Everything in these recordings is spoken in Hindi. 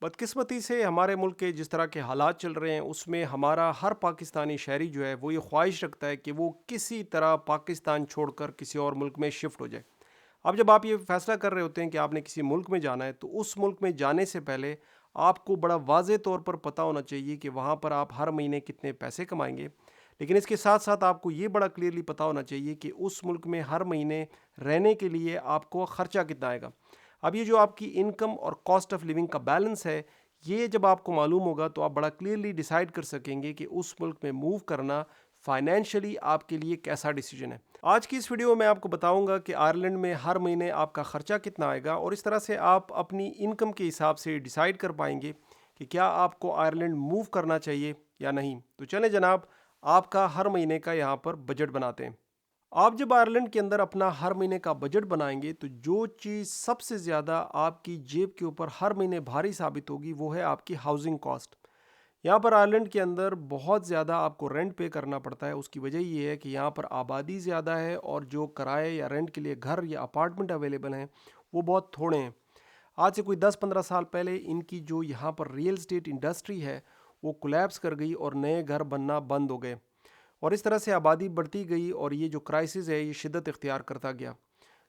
बदकिस्मती से हमारे मुल्क के जिस तरह के हालात चल रहे हैं उसमें हमारा हर पाकिस्तानी शहरी जो है वो ये ख्वाहिश रखता है कि वो किसी तरह पाकिस्तान छोड़कर किसी और मुल्क में शिफ्ट हो जाए। अब जब आप ये फैसला कर रहे होते हैं कि आपने किसी मुल्क में जाना है तो उस मुल्क में जाने से पहले आपको बड़ा वाज़े तौर पर पता होना चाहिए कि वहाँ पर आप हर महीने कितने पैसे कमाएंगे। लेकिन इसके साथ साथ आपको ये बड़ा क्लियरली पता होना चाहिए कि उस मुल्क में हर महीने रहने के लिए आपको ख़र्चा कितना आएगा। अब ये जो आपकी इनकम और कॉस्ट ऑफ लिविंग का बैलेंस है, ये जब आपको मालूम होगा तो आप बड़ा क्लियरली डिसाइड कर सकेंगे कि उस मुल्क में मूव करना फाइनेंशियली आपके लिए कैसा डिसीजन है। आज की इस वीडियो में मैं आपको बताऊंगा कि आयरलैंड में हर महीने आपका खर्चा कितना आएगा और इस तरह से आप अपनी इनकम के हिसाब से डिसाइड कर पाएंगे कि क्या आपको आयरलैंड मूव करना चाहिए या नहीं। तो चलें जनाब, आपका हर महीने का यहाँ पर बजट बनाते हैं। आप जब आयरलैंड के अंदर अपना हर महीने का बजट बनाएंगे तो जो चीज़ सबसे ज़्यादा आपकी जेब के ऊपर हर महीने भारी साबित होगी वो है आपकी हाउसिंग कॉस्ट। यहाँ पर आयरलैंड के अंदर बहुत ज़्यादा आपको रेंट पे करना पड़ता है। उसकी वजह ये है कि यहाँ पर आबादी ज़्यादा है और जो किराए या रेंट के लिए घर या अपार्टमेंट अवेलेबल हैं वो बहुत थोड़े हैं। आज से कोई 10-15 साल पहले इनकी जो यहाँ पर रियल एस्टेट इंडस्ट्री है वो कोलैप्स कर गई और नए घर बनना बंद हो गए और इस तरह से आबादी बढ़ती गई और ये जो क्राइसिस है ये शिद्दत इख्तियार करता गया।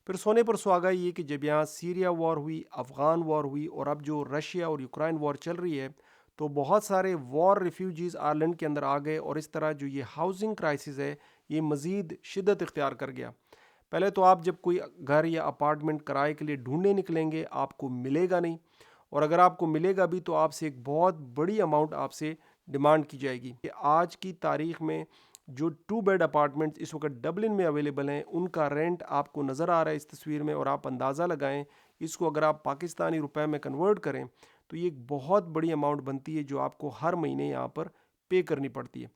फिर सोने पर सुहागा ये कि जब यहाँ सीरिया वॉर हुई, अफ़गान वॉर हुई और अब जो रशिया और यूक्रेन वॉर चल रही है तो बहुत सारे वॉर रिफ्यूजीज़ आयरलैंड के अंदर आ गए और इस तरह जो ये हाउसिंग क्राइसिस है ये मज़ीद शिद्दत इख्तियार कर गया। पहले तो आप जब कोई घर या अपार्टमेंट किराए के लिए ढूंढने निकलेंगे आपको मिलेगा नहीं, और अगर आपको मिलेगा भी तो आपसे एक बहुत बड़ी अमाउंट आपसे डिमांड की जाएगी। कि आज की तारीख में जो 2 बेड अपार्टमेंट्स इस वक्त डबलिन में अवेलेबल हैं उनका रेंट आपको नज़र आ रहा है इस तस्वीर में, और आप अंदाज़ा लगाएं इसको अगर आप पाकिस्तानी रुपए में कन्वर्ट करें तो ये एक बहुत बड़ी अमाउंट बनती है जो आपको हर महीने यहाँ पर पे करनी पड़ती है।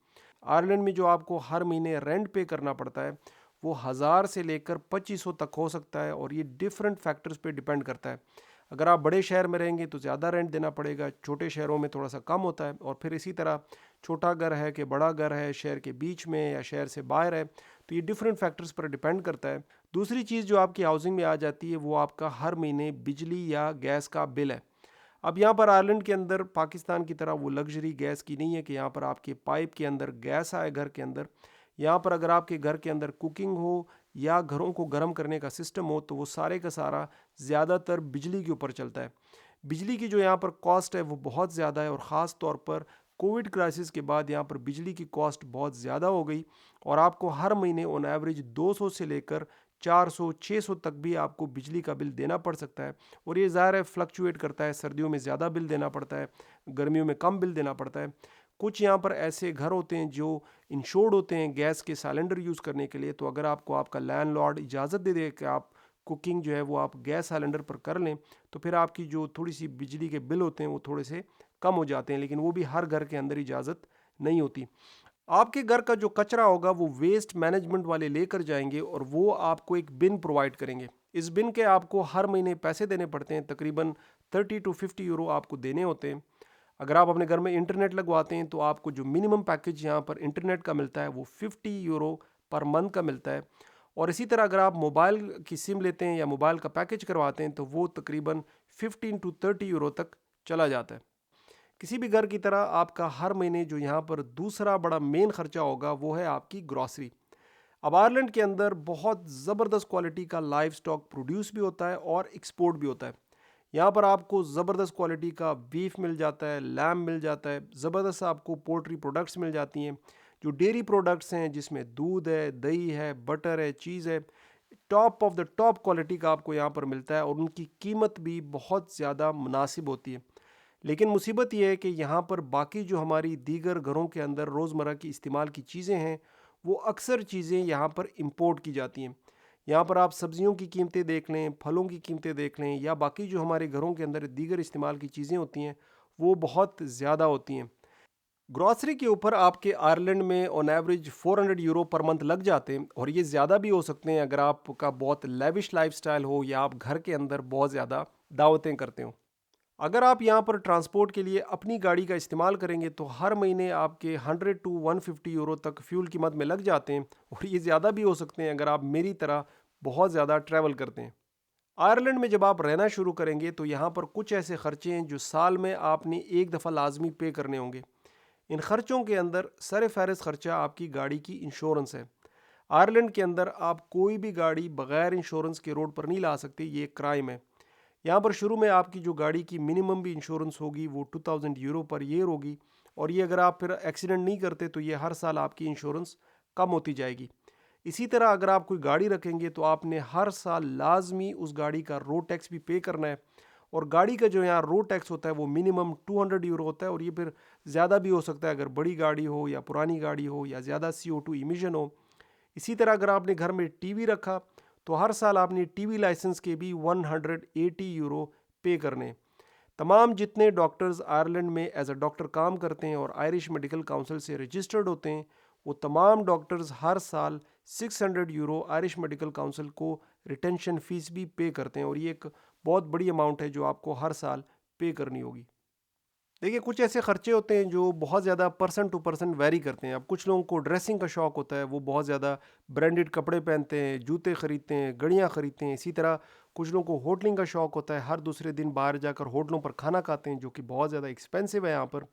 आयरलैंड में जो आपको हर महीने रेंट पे करना पड़ता है वो 1000 से लेकर 2500 तक हो सकता है और ये डिफरेंट फैक्टर्स पे डिपेंड करता है। अगर आप बड़े शहर में रहेंगे तो ज़्यादा रेंट देना पड़ेगा, छोटे शहरों में थोड़ा सा कम होता है। और फिर इसी तरह छोटा घर है कि बड़ा घर है, शहर के बीच में या शहर से बाहर है, तो ये डिफरेंट फैक्टर्स पर डिपेंड करता है। दूसरी चीज़ जो आपकी हाउसिंग में आ जाती है वो आपका हर महीने बिजली या गैस का बिल है। अब यहाँ पर आयरलैंड के अंदर पाकिस्तान की तरह वो लग्जरी गैस की नहीं है कि यहाँ पर आपके पाइप के अंदर गैस आए घर के अंदर। यहाँ पर अगर आपके घर के अंदर कुकिंग हो या घरों को गर्म करने का सिस्टम हो तो वो सारे का सारा ज़्यादातर बिजली के ऊपर चलता है। बिजली की जो यहाँ पर कॉस्ट है वो बहुत ज़्यादा है और ख़ास तौर पर कोविड क्राइसिस के बाद यहाँ पर बिजली की कॉस्ट बहुत ज़्यादा हो गई और आपको हर महीने ऑन एवरेज 200 से लेकर 400-600 तक भी आपको बिजली का बिल देना पड़ सकता है। और ये ज़ाहिर है फ्लक्चुएट करता है, सर्दियों में ज़्यादा बिल देना पड़ता है, गर्मियों में कम बिल देना पड़ता है। कुछ यहाँ पर ऐसे घर होते हैं जो इंश्योर्ड होते हैं गैस के सिलेंडर यूज़ करने के लिए, तो अगर आपको आपका लैंडलॉर्ड इजाज़त दे दे कि आप कुकिंग जो है वो आप गैस सिलेंडर पर कर लें तो फिर आपकी जो थोड़ी सी बिजली के बिल होते हैं वो थोड़े से कम हो जाते हैं, लेकिन वो भी हर घर के अंदर इजाज़त नहीं होती। आपके घर का जो कचरा होगा वो वेस्ट मैनेजमेंट वाले लेकर जाएंगे और वो आपको एक बिन प्रोवाइड करेंगे। इस बिन के आपको हर महीने पैसे देने पड़ते हैं, तकरीबन 30 to 50 यूरो आपको देने होते हैं। अगर आप अपने घर में इंटरनेट लगवाते हैं तो आपको जो मिनिमम पैकेज यहाँ पर इंटरनेट का मिलता है वो 50 यूरो पर मंथ का मिलता है। और इसी तरह अगर आप मोबाइल की सिम लेते हैं या मोबाइल का पैकेज करवाते हैं तो वो तकरीबन 15 to 30 यूरो तक चला जाता है। किसी भी घर की तरह आपका हर महीने जो यहाँ पर दूसरा बड़ा मेन खर्चा होगा वो है आपकी ग्रॉसरी। अब आयरलैंड के अंदर बहुत ज़बरदस्त क्वालिटी का लाइव स्टॉक प्रोड्यूस भी होता है और एक्सपोर्ट भी होता है। यहाँ पर आपको ज़बरदस्त क्वालिटी का बीफ मिल जाता है, लैम मिल जाता है, ज़बरदस्त आपको पोल्ट्री प्रोडक्ट्स मिल जाती हैं। जो डेयरी प्रोडक्ट्स हैं जिसमें दूध है, दही है, बटर है, चीज़ है, top of the top quality का आपको यहाँ पर मिलता है और उनकी कीमत भी बहुत ज़्यादा मुनासिब होती है। लेकिन मुसीबत यह है कि यहाँ पर बाकी जो हमारी दीगर घरों के अंदर रोज़मर्रा की इस्तेमाल की चीज़ें हैं वो अक्सर चीज़ें यहाँ पर इंपोर्ट की जाती हैं। यहाँ पर आप सब्जियों की कीमतें देख लें, फलों की कीमतें देख लें या बाकी जो हमारे घरों के अंदर दीगर इस्तेमाल की चीज़ें होती हैं वो बहुत ज़्यादा होती हैं। ग्रॉसरी के ऊपर आपके आयरलैंड में on average 400 euro per month लग जाते हैं और ये ज़्यादा भी हो सकते हैं अगर आपका बहुत लेविश लाइफस्टाइल हो या आप घर के अंदर बहुत ज़्यादा दावतें करते हो। अगर आप यहाँ पर ट्रांसपोर्ट के लिए अपनी गाड़ी का इस्तेमाल करेंगे तो हर महीने आपके 100 to 150 यूरो तक फ्यूल की मद में लग जाते हैं और ये ज़्यादा भी हो सकते हैं अगर आप मेरी तरह बहुत ज़्यादा ट्रैवल करते हैं। आयरलैंड में जब आप रहना शुरू करेंगे तो यहाँ पर कुछ ऐसे खर्चे हैं जो साल में आपने एक दफ़ा लाजमी पे करने होंगे। इन खर्चों के अंदर सर फहरिस्त खर्चा आपकी गाड़ी की इंश्योरेंस है। आयरलैंड के अंदर आप कोई भी गाड़ी बगैर इंश्योरेंस के रोड पर नहीं ला सकते, ये एक क्राइम है। यहाँ पर शुरू में आपकी जो गाड़ी की मिनिमम भी इंश्योरेंस होगी वो 2000 यूरो पर ईयर होगी, और ये अगर आप फिर एक्सीडेंट नहीं करते तो ये हर साल आपकी इंश्योरेंस कम होती जाएगी। इसी तरह अगर आप कोई गाड़ी रखेंगे तो आपने हर साल लाजमी उस गाड़ी का रोड टैक्स भी पे करना है, और गाड़ी का जो यहाँ रोड टैक्स होता है वो मिनिमम 200 यूरो होता है, और ये फिर ज़्यादा भी हो सकता है अगर बड़ी गाड़ी हो या पुरानी गाड़ी हो या ज़्यादा CO2 इमिशन हो। इसी तरह अगर आपने घर में टीवी रखा तो हर साल आपने टीवी लाइसेंस के भी 180 यूरो पे करने। तमाम जितने डॉक्टर्स आयरलैंड में एज अ डॉक्टर काम करते हैं और आयरिश मेडिकल काउंसिल से रजिस्टर्ड होते हैं, वो तमाम डॉक्टर्स हर साल 600 यूरो आयरिश मेडिकल काउंसिल को रिटेंशन फ़ीस भी पे करते हैं, और ये एक बहुत बड़ी अमाउंट है जो आपको हर साल पे करनी होगी। देखिए, कुछ ऐसे खर्चे होते हैं जो बहुत ज़्यादा पर्सन टू पर्सन वैरी करते हैं। अब कुछ लोगों को ड्रेसिंग का शौक़ होता है, वो बहुत ज़्यादा ब्रांडेड कपड़े पहनते हैं, जूते ख़रीदते हैं, घड़ियाँ ख़रीदते हैं। इसी तरह कुछ लोगों को होटलिंग का शौक़ होता है, हर दूसरे दिन बाहर जाकर होटलों पर खाना खाते हैं जो कि बहुत ज़्यादा एक्सपेंसिव है यहाँ पर।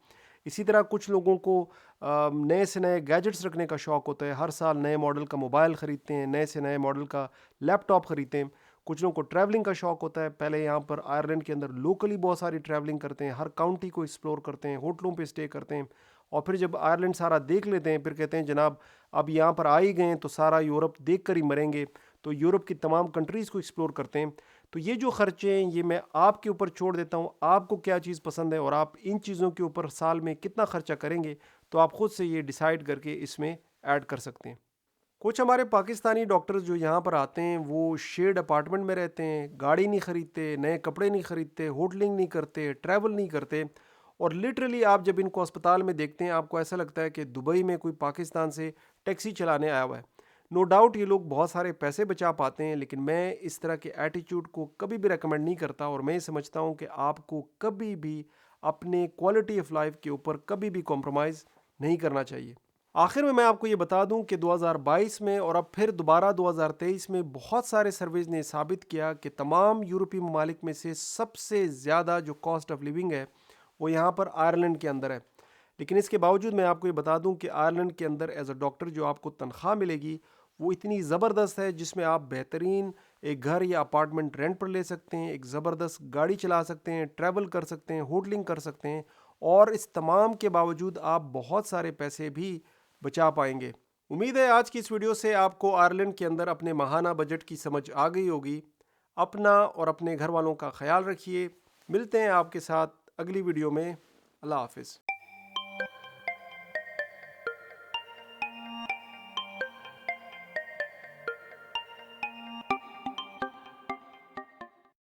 इसी तरह कुछ लोगों को नए से नए गैजेट्स रखने का शौक़ होता है, हर साल नए मॉडल का मोबाइल ख़रीदते हैं, नए से नए मॉडल का लैपटॉप ख़रीदते हैं। कुछ लोगों को ट्रैवलिंग का शौक़ होता है, पहले यहाँ पर आयरलैंड के अंदर लोकली बहुत सारी ट्रैवलिंग करते हैं, हर काउंटी को एक्सप्लोर करते हैं, होटलों पे स्टे करते हैं, और फिर जब आयरलैंड सारा देख लेते हैं फिर कहते हैं जनाब अब यहाँ पर आ ही गए हैं तो सारा यूरोप देख कर ही मरेंगे, तो यूरोप की तमाम कंट्रीज़ को एक्सप्लोर करते हैं। तो ये जो खर्चे हैं ये मैं आपके ऊपर छोड़ देता हूँ, आपको क्या चीज़ पसंद है और आप इन चीज़ों के ऊपर साल में कितना खर्चा करेंगे, तो आप ख़ुद से ये डिसाइड करके इसमें ऐड कर सकते हैं। कुछ हमारे पाकिस्तानी डॉक्टर्स जो यहाँ पर आते हैं वो शेयर्ड अपार्टमेंट में रहते हैं, गाड़ी नहीं ख़रीदते, नए कपड़े नहीं ख़रीदते, होटलिंग नहीं करते, ट्रैवल नहीं करते, और लिटरली आप जब इनको अस्पताल में देखते हैं आपको ऐसा लगता है कि दुबई में कोई पाकिस्तान से टैक्सी चलाने आया हुआ है। नो डाउट ये लोग बहुत सारे पैसे बचा पाते हैं, लेकिन मैं इस तरह के एटीट्यूड को कभी भी रेकमेंड नहीं करता, और मैं समझता हूँ कि आपको कभी भी अपने क्वालिटी ऑफ लाइफ के ऊपर कभी भी कॉम्प्रोमाइज़ नहीं करना चाहिए। आखिर में मैं आपको ये बता दूं कि 2022 में और अब फिर दोबारा 2023 में बहुत सारे सर्वेज ने साबित किया कि तमाम यूरोपीय ममालिक में से सबसे ज़्यादा जो कॉस्ट ऑफ लिविंग है वो यहाँ पर आयरलैंड के अंदर है। लेकिन इसके बावजूद मैं आपको ये बता दूं कि आयरलैंड के अंदर एज अ डॉक्टर जो आपको तनख्वाह मिलेगी वो इतनी ज़बरदस्त है जिसमें आप बेहतरीन एक घर या अपार्टमेंट रेंट पर ले सकते हैं, एक ज़बरदस्त गाड़ी चला सकते हैं, ट्रैवल कर सकते हैं, होटलिंग कर सकते हैं, और इस तमाम के बावजूद आप बहुत सारे पैसे भी बचा पाएंगे। उम्मीद है आज की इस वीडियो से आपको आयरलैंड के अंदर अपने माहाना बजट की समझ आ गई होगी। अपना और अपने घर वालों का ख्याल रखिए। मिलते हैं आपके साथ अगली वीडियो में। अल्लाह हाफिज़।